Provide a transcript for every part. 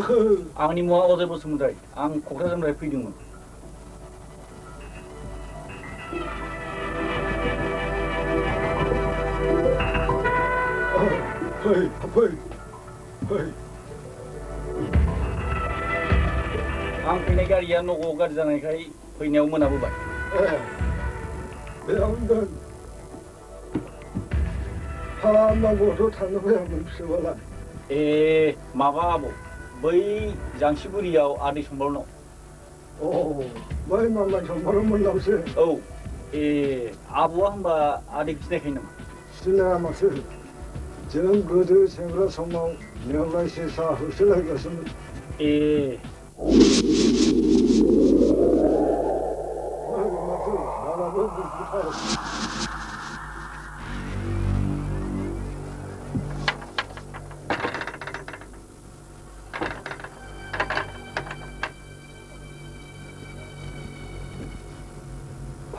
आंनि मुङा अजय बसुमतारी आं क'क्राझारनिफ्राय फैदोंमोन आं फैनाय गारिया नगाव गाज्रि जानायखाय फैनायाव मोनाबोबाय फाहामनांगौथ' थांनो फैयामोन फिसौलाय ए माबा आबौ बै जांसिगुरियाव आदै सम्बारनाव बै मालाय सम्बार मोननावसो औ ए आबौआ होनबा आदैखौ सिनायखायो नामा सिनाया माथो जों गोदो सेंग्रा समाव नेवलाय सेसा होसोलायगासिनो ए माथो बालाबो बुजिथारो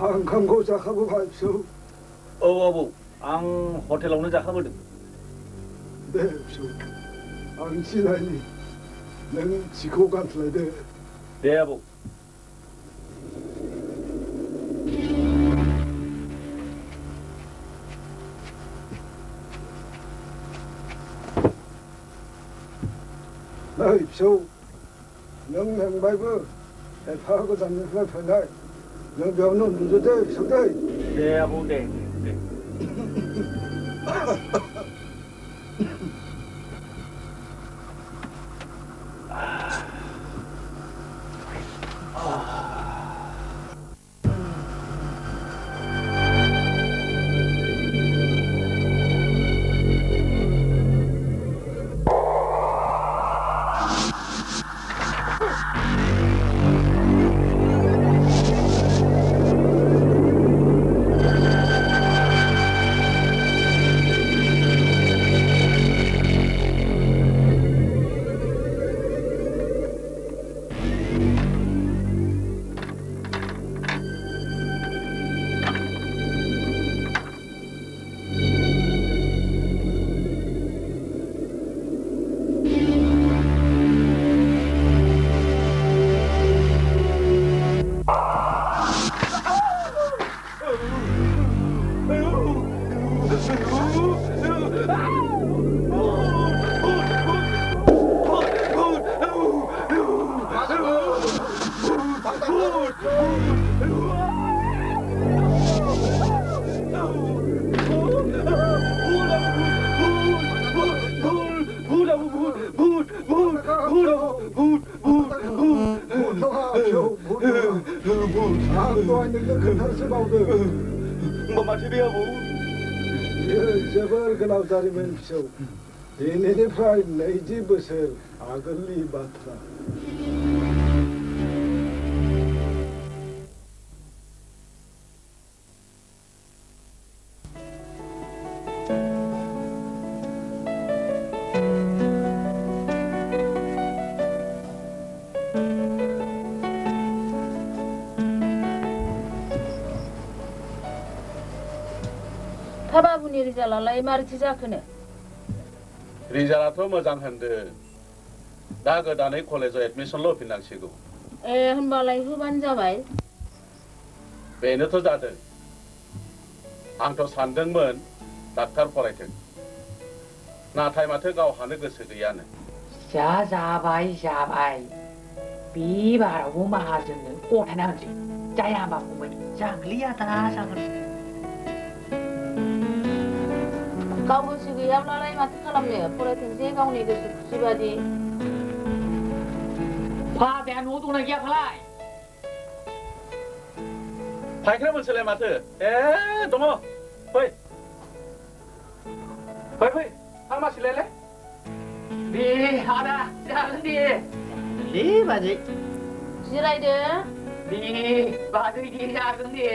ओंखामखौ जाखाबोबाय फिसौ औ आबौ आं हटेलावनो जाखाबोदों दे फिसौ आं सिनायनि नों सिखौ गानस्लायदो दे आबौ नै फिसौ नों मेंबायबो एफा गोजाननिफ्राय फैनाय नों बेयावनो उन्दुदो फिसौ दै दे आबौ दे जोबोर गोलाव जारिमिन फिसौ दिनैनिफ्राय 20 बोसोर आगोलनि बाथ्रा बाबुनि रिजाल्टआलाय मारैथो जाखोनो रिजाल्टआथ' मोजां होनदों दा गोदानै कलेजाव एडमिसनल' होफिननांसिगौ ए होनबालाय होबानो जाबाय बेनोथ' जादों आंथ' सानदोंमोन डाक्टार फरायथों नाथाय माथो गावहानो गोसो गैयानो जाबाय बे बारावबो माहाजोननो गथायना होनोसै जाया होनबा फंबाय जागलिया दा जागोन गाव गोसो गैयाब्लालाय माथो खालामनो फरायथोंसै गावनि गोसो खुसि बादि फादाया न' दंना गैया फालाय फायख्रा मोनसेलाय माथो ए दङ फै फार्मासिलायलाय दे आदा जागोन दे बाजै जिरायदो दे बाजै दे जागोन दे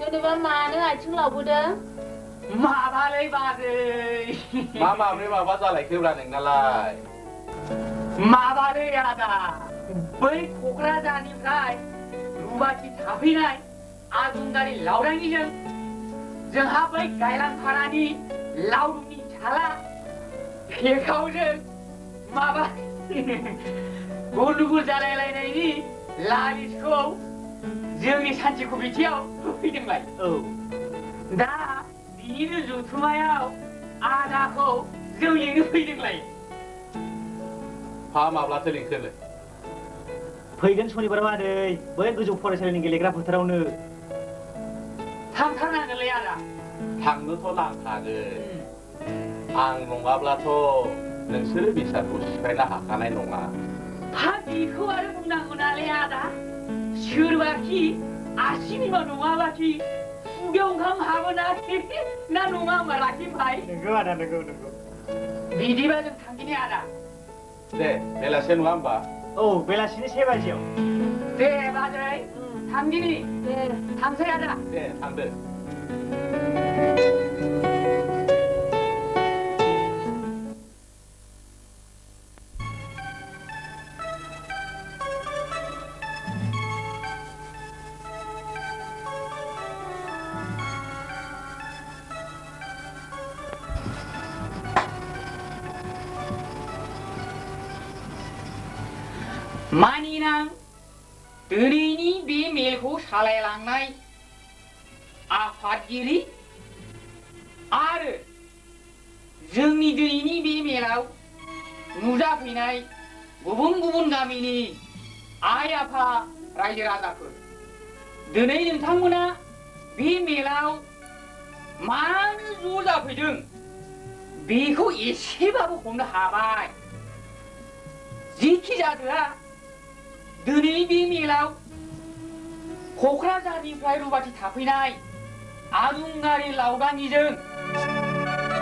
जेनेबा मानो आथिं लावबोदों माबालै बाजै मा माब्रै माबा जालायखोब्रा नोंनालाय माबालै आदा बै क'क्राझारनिफ्राय रुवाथि थाफैनाय आदुंगारि लावदांगिजों जोंहा बै गायलांफारानि लावदुमनि फिसाला फेखावजों माबा गलुगुल जालायलायनायनि लालिसखौ जोंनि सान्थिखौ बिथियाव होफैदोंलाय दा बिनिनो जुथुमायाव आदाखौ जों लिंनो फैदोंलाय फा माब्लाथो लिंखोनो फैगोन सनिबार मादै बै गोजौ फरायसालिनि गेलेग्रा फोथारावनो थांथारनांगोनलै आदा थांनोथ' नांखागोन आं नङाब्लाथ' नोंसोरो बिसारखौ सिफायनो हाखानाय नङा फा बेखौ आरो बुंनांगौ नालै आदा सोरबाखि आसिनिबा नङाबाखि खुगायाव ओंखाम हाबोना ना नङा होमबा राखिम भाई नंगौ आदा नंगौ बिदिबा जों थांदिनि आदा दे बेलासे नङा होमबा औ बेलासिनि 7 बाजियाव दे बाजै थांदिनि दे थांसै आदा दे थांदो मानिनां दिनैनि बे मेलखौ सालायलांनाय आफादगिरि आरो जोंनि दिनैनि बे मेलाव नुजाफैनाय गुबुन गुबुन गामिनि आइ आफा रायजो राजाफोर दिनै नोंथांमोना बे मेलाव मानो ज' जाफैदों बेखौ एसेबाबो हमनो हाबाय जिखि जादोआ दिनै बे मेलाव क'क्राझारनिफ्राय रुवाथि थाफैनाय आलुंगारि लावदांगिजों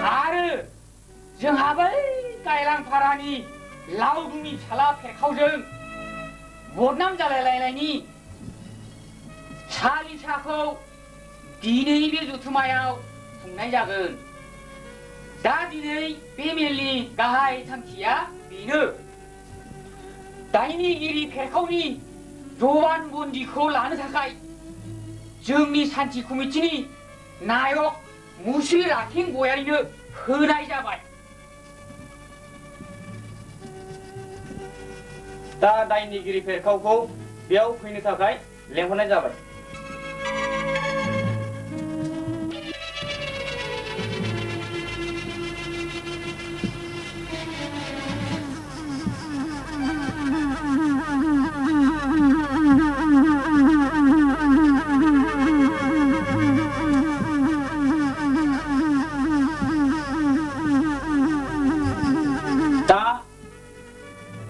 आरो जोंहा बै गायलांफारानि लावदुमनि फिसाला फेरखावजों बदनाम जालायलायनायनि सालिसाखौ दिनै बे जथुमायाव खुंनाय जागोन दा दिनै बे मेलनि गाहाय थांखिया बेनो दायनिगिरि फेरखावनि जबानबन्दिखौ लानो थाखाय जोंनि सान्थि कमिटिनि नायक मुस्रि राखें गयारिनो होनाय जाबाय दा दायनिगिरि फेरखावखौ बेयाव फैनो थाखाय लेंहरनाय जाबाय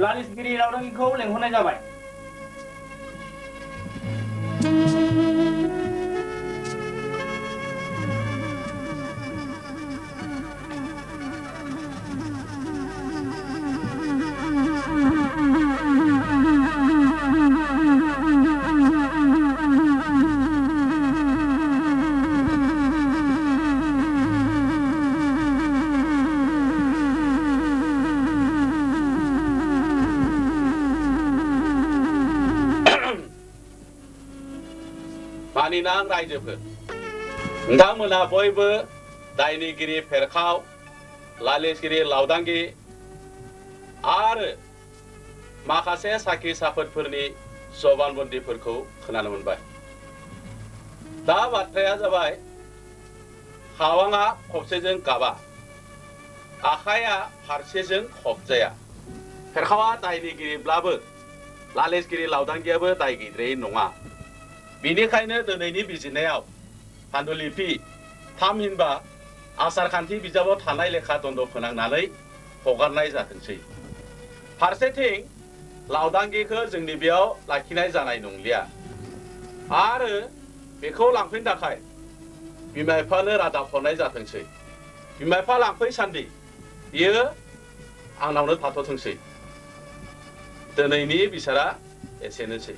लालिसगिरि लावदांगिखौ लेंहरनाय जाबाय मानिनां रायजोफोर नोंथांमोना बयबो दायनिगिरि फेरखाव लालिसगिरि लावदांगि आरो माखासे साखि साफोदफोरनि जबानबन्दिफोरखौ खोनानो मोनबाय दा बाथ्राया जाबाय खावाङा खबसेजों गाबा आखाइया फारसेजों खबजाया फेरखावा दायनिगिरिब्लाबो लालिसगिरि लावदांगियाबो दाय गैद्रायै नङा बिनिखायनो दिनैनि बिजिरनायाव पान्डुलिपि थामहिनबा आसारखान्थि बिजाबाव थानाय लेखा दन्द फोनांनानै हगारनाय जाथोंसै फारसेथिं लावदांगिखौ जोंनि बेयाव लाखिनाय जानाय नंलिया आरो बेखौ लांफैनो थाखाय बिमा बिफानो रादाब हरनाय जाथोंसै बिमा बिफा लांफै सान्दि बियो आंनावनो थाथ'थोंसै दिनैनि बिसारा एसेनोसै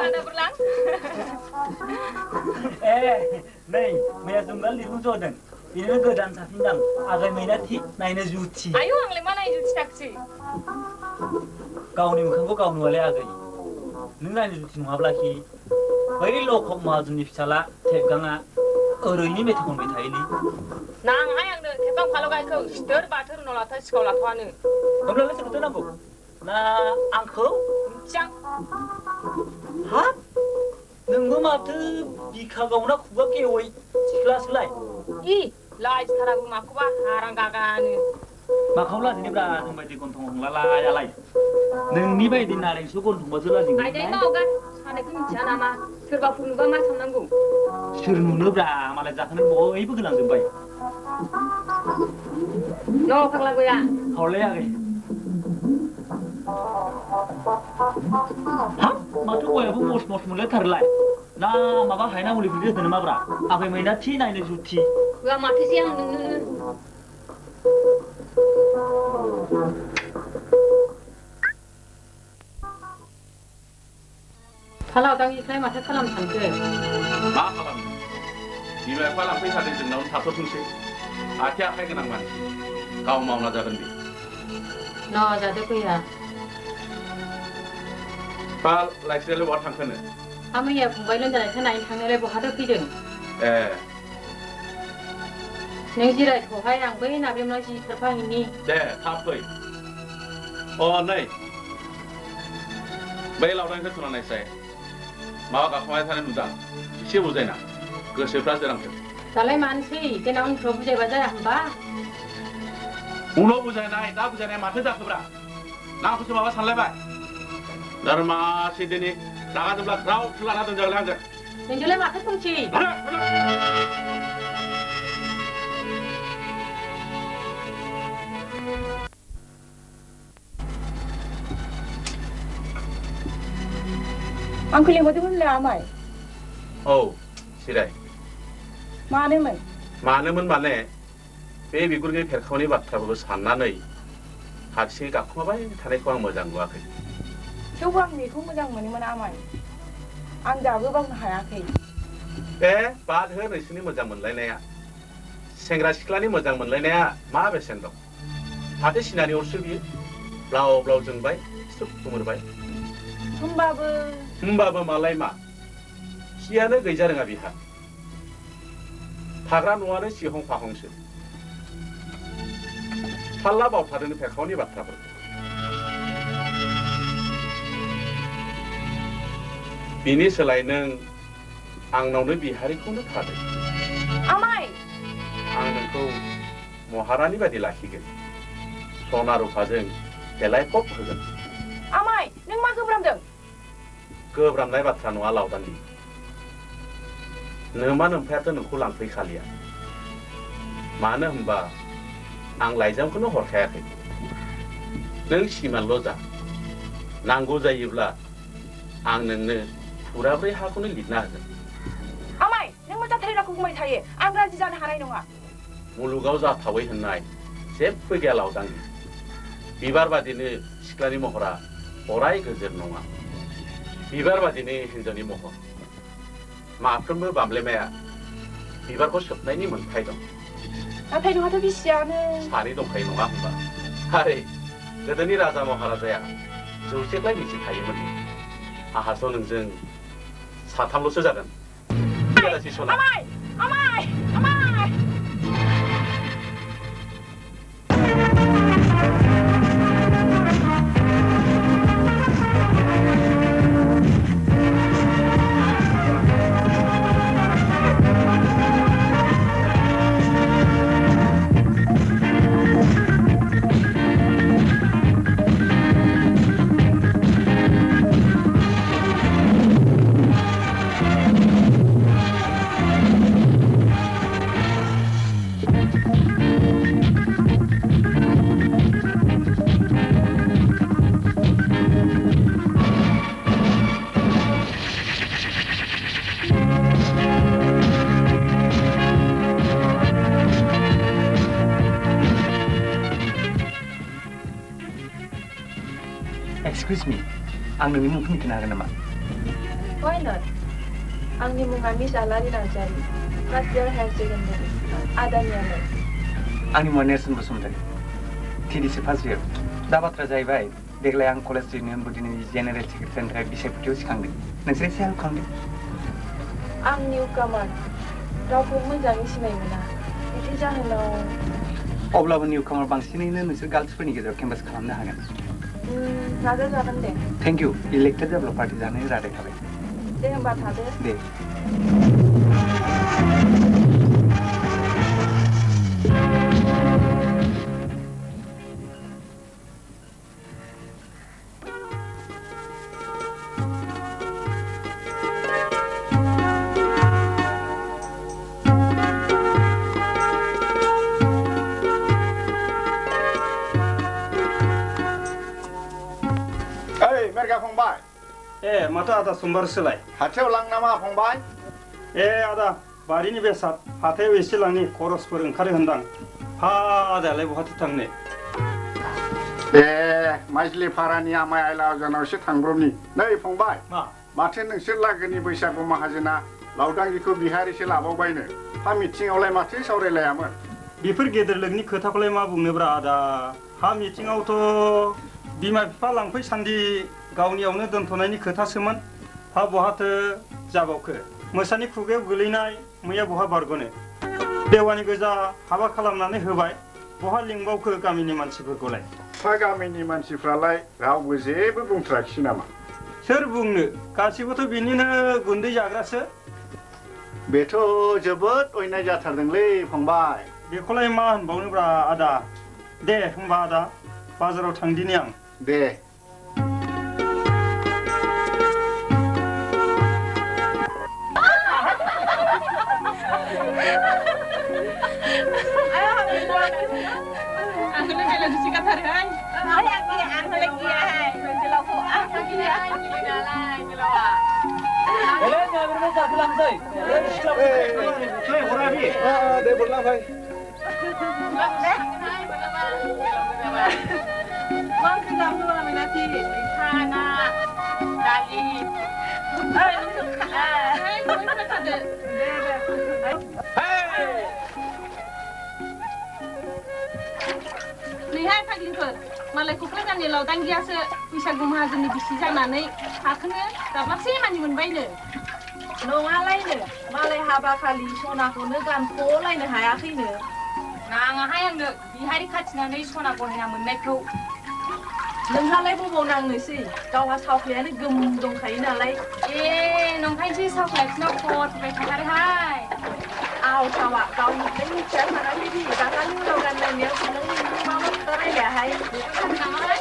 ada berlang. Nei, maya zunggal di Jordan. Ini godan safindang. Agai maina thi, naina juti. Ayo ang lima na juti taksi. Kau ni mukangko kau nuale agai. Nung naina juti nuhabla ki. Bai lokok mahazum ni fisala tebganga. Ini metakon betaili. Nang ayang de tebgang phalo gai ko stir bathur nolata sekolah tuane. Kamu lagi sebetulnya bu? Nah, angko? Cang. Hah? Nunggu matu bika gauna kuba keoi kelas lai. I, lai sekarang aku maku bah harang kakaknya. Makau lah ini berada sampai di kontong lala ya lai. Nunggu bai di naring su kontong bazula jing. Ada yang mau kan? Ada kencana nama serba pun gak macam nanggung. Suruh berada malah jangan boy ibu kelang jempai. No, kang lagu ya. Kau lihat ke? Hah? Matu gue aku mos mulai terlai. Nah, maka hai na mulai video tu nama bra. Aku main dah tina ini juti. Gak mati siang. Kalau tangi saya masa kalam sampai. मा खालामनो बिमा बिफा लांफैखादों जोंनाव थाथ'थोंसै आथिं आखाइ गोनां मानसि गाव मावना जागोन बे No, jadi kuya. बा लाइसियालाय बहा थांखोनो Kami ya fungbai lontara sana ini tangi lebo hado kideng. Neng jirai kohai yang bai nabi melaji terpah ini. दे थाब फै अ नै बै लावदांखौ थुनानैसाय माबा गाखोबाय थानाय नुदां एसे बुजायना गोसोफ्रा जोरांथों Dalai mansi, kena un probu jai bazar hamba. उनाव बुजायनाय दा बुजायनाय माथो जाखोब्रा नांखौसो माबा सानलायबाय धर्मासि दिनै रागा जोंब्ला ग्राव लाना दोनजागोन आंजों Nenjolai mata tungci. Angku lihatnya mana amai? औ सिराय Mana men? मानोमोन माने बे बिगुरनि फेरखावनि बाथ्राफोरखौ साननानै हारसिङै गाखोमाबाय थानायखौ आं मोजां नुवाखै Coba ang niku moजां मोनोमोन amai. Ang daबो बावनो हायाखै. ए बाद हो नोंसोरनि मोजां मोनलायनाया सेंग्रा सिख्लानि मोजां मोनलायनाया मा बेसेन दं फाथो सिनानि अरसो बियो ब्लाव ब्लाव जोंबाय स्रुब गोमोरबाय होमबाबो मालाय मा खियानो गैजा रोङा बिहा थाग्रा न'आनो सिहं फाहंसो थाल्ला बावथारोनो फेरखावनि बाथ्राफोरखौ बिनि सोलाय नों आंनावनो बिहारिखौनो थादों Amai. आं नोंखौ महारानि बादि लाखिगोन सना रुफाजों देलायफब होगोन Amai, neng मा गोब्रामदों? गोब्रामनाय बाथ्रा नङा लावदांनि नोमा नोमफायाथ' नोंखौ लांफैखालिया मानो होनबा आं लाइजामखौनो हरखायाखै नों सिमानल' जा नांगौ जायोब्ला आं नोंनो फुराब्रै हाखौनो लिरना होगोन Amai, neng मा जाथारैलाखौ बुंबाय थायो? आं राजि जानो हानाय नङा. मुलुगाव जाथावै होननाय जेबो गैया लावदांनि बिबार बादिनो सिख्लानि महरा अराय गोजोर नङा बिबार बादिनो हिन्जावनि महर माफ्रोमबो बामलेमाया बिबारखौ सोबनायनि मोन्थाय दं नाथाय नोंहाथ' बिसियानो सानै दंखायो नङा होनबा हारे गोदोनि राजा महाराजाया जौसेलाय बैसो थायोमोन आहाथ' नोंजों साथामल'सो जागोन बेलासि सना Amai, Amai, Amai. Excuse me, आं नोंनि मुंखौ मिथिनो हागोन नामा? Why not? आंनि मुङा मिस आलारि Narzary first year higher secondary आदानियालाय आंनि मुङा नेरसोन बसुमतारी TDC फार्स्ट इयार दा बाथ्रा जाहैबाय देग्लाय आं कलेज इउनियन बडिनि जेनेरेल सेक्रेटारिनि थाखाय बिसायख'थियाव सिखांदों नोंसोर एसे हेल्प खालामदो आं निउ कामार रावखौ मोजाङै सिनाय मोना बिदि जाहोनाव अब्लाबो निउ कामार बांसिनैनो नोंसोर गार्लसफोरनि गेजेराव केम्पास खालामनो हागोन नाजाजागोन दे थेंक इउ इलेक्टेड जाब्ला पार्टि जानो रादाय थाबाय दे होमबा थादो दे फंबाय ए माथो आदा समबार सोलाय हाथायाव लां नामा फंबाय ए आदा बारिनि बेसाद हाथायाव एसे लांनि खरसफोर ओंखारो होनदां हा आदायालाय बहाथो थांनो ए माइजलि फारानि आमाय आइला अजानावसो थांब्रबनि नै फंबाय माथो नोंसोर लागोनि बैसागु माहाजोना लावदांगिखौ बिहारिसो लाबावबायनो हा मिटिङावलाय माथो सावरायलायामोन बेफोर गेदेर लोगनि खोथाखौलाय मा बुंनोब्रा आदा हा मिटिङावथ' बिमा बिफा लांफै सान्दि गावनियावनो दोनथ'नायनि खोथासोमोन हा बहाथो जाबावखो मोसानि खुगायाव गोलैनाय मैया बहा बारग'नो देवानि गोजा हाबा खालामनानै होबाय बहा लिंबावखो गामिनि मानसिफोरखौलाय हा गामिनि मानसिफ्रालाय रावबो जेबो बुंथ्राखिसै नामा सोर बुंनो गासिबोथ' बिनिनो गुन्दै जाग्रासो बेथ' जोबोद अयनाय जाथारदोंलै फंबाय बेखौलाय मा होनबावनोब्रा आदा दे होमबा आदा बाजाराव थांदिनि आं दे नैहाय फाग्लिफोर मालाय क'क्राझारनि लावदांगियासो बैसागु माहाजोननि बिसि जानानै हाखोनो दाब्लासे मानि मोनबायनो नङालायनो मालाय हाबा खालि सनाखौनो गानख'लायनो हायाखैनो नाङाहाय आंनो बिहारि खाथिनानै सना गहेना मोननायखौ नोंहालाय बबाव नांनोसै गावहा सावख्लायानो गोम दंखायो नालाय ए नंखायसो सावख्लायथिनाव खथबाय थाथारोहाय आवसावा गावनिफ्राय मिथिया सानाखैदि दाखालि उनाव गानलायनायाव नों मा खोथा रायलायाहाय नामाहाय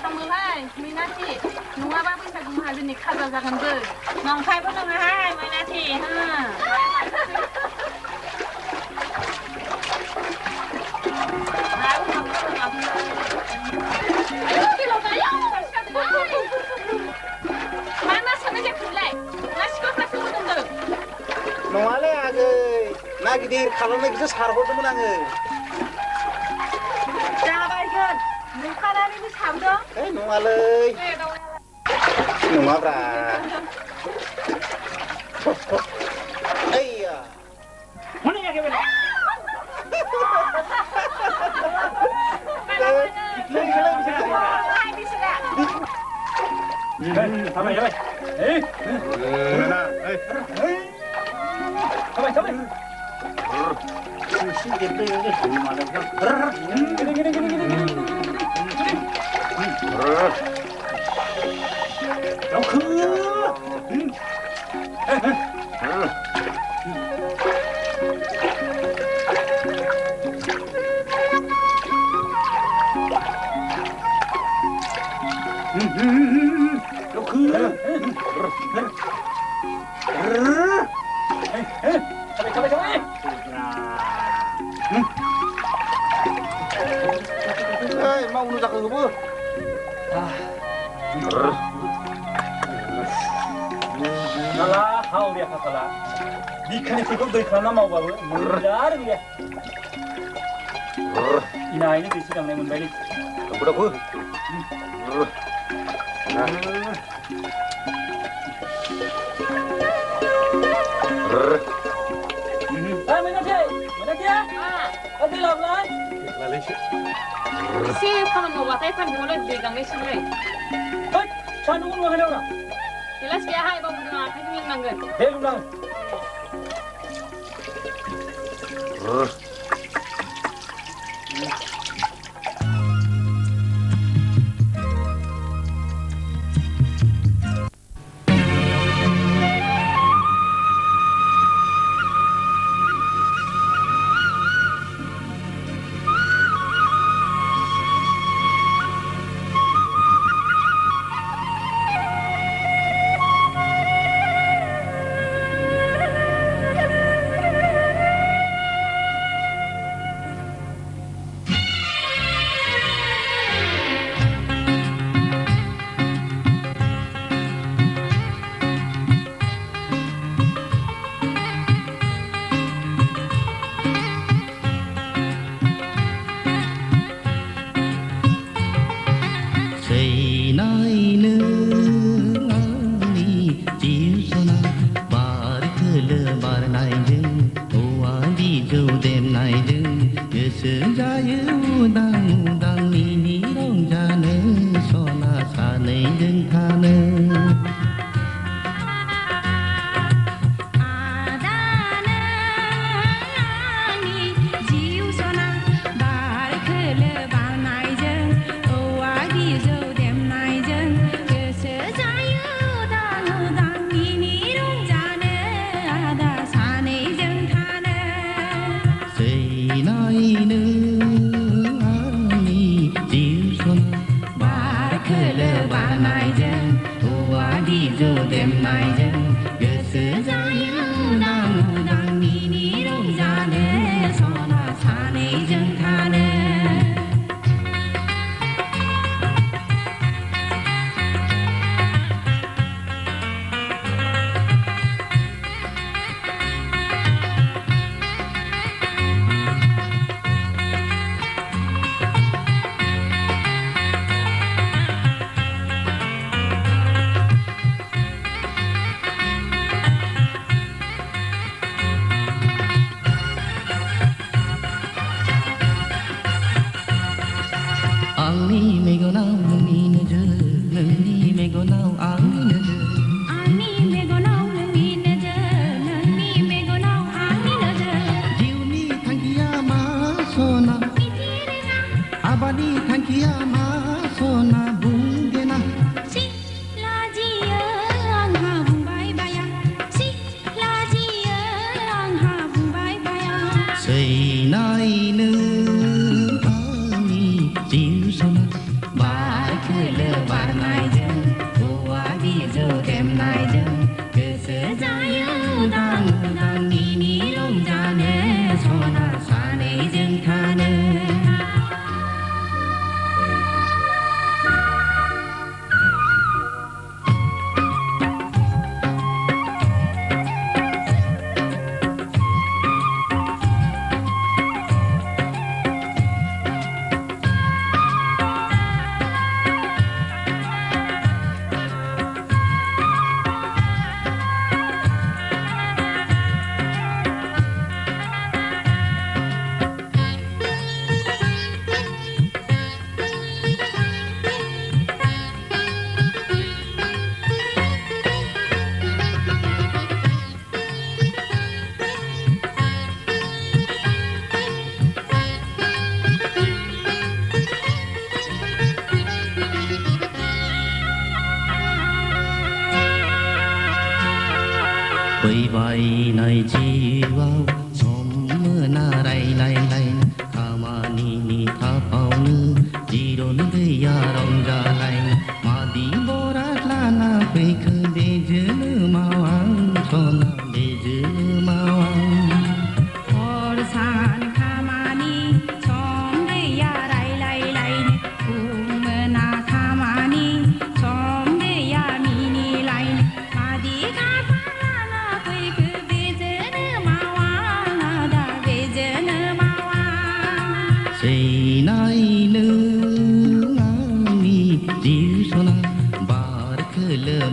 थांबोहाय मैनाथि नङाबा बैसागु माहाजोननि खाजा जागोनबो नंखायबो नङाहाय मैनाथि नङालै आगै ना गिदिर खालामनायखौसो सारहरदोंमोन आङो जाबायगोन नुखानानैबो साबदों नङालै नङाब्रा ओइया हनै एखेबारे थाबाय थाबाय मावनो जाखोबो Salah, how dia salah. Di kan itu gue dari sana mau bawa, murah dia. Ina ini bisi kang nemen balik. Udah ku. Mana dia? Mana dia? Ada lawan. Lalu sih. Si kamu mau batai kan mulai digang ni sini. Hei, sanungun mau kena orang. Jelas dia hai bawa dengan akan yang nanggut. Hei, ulang.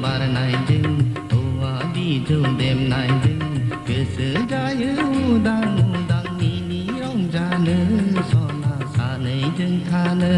बारनायजों औवा बिजौ देमनायजों गोसो जायो उदां उदां मिनि रंजानो सना सानैजों थानो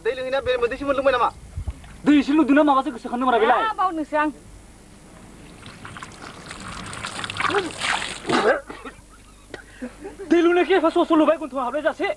दै लोंहैना बे मोदैसो मोनलोंबाय नामा दै एसे लुदोंना माबासो गोसोखांनो मोना बेलाय बावनोसै आं दै लुनायखौ एफा सस लुबाय गन्थं हाबनाय जासे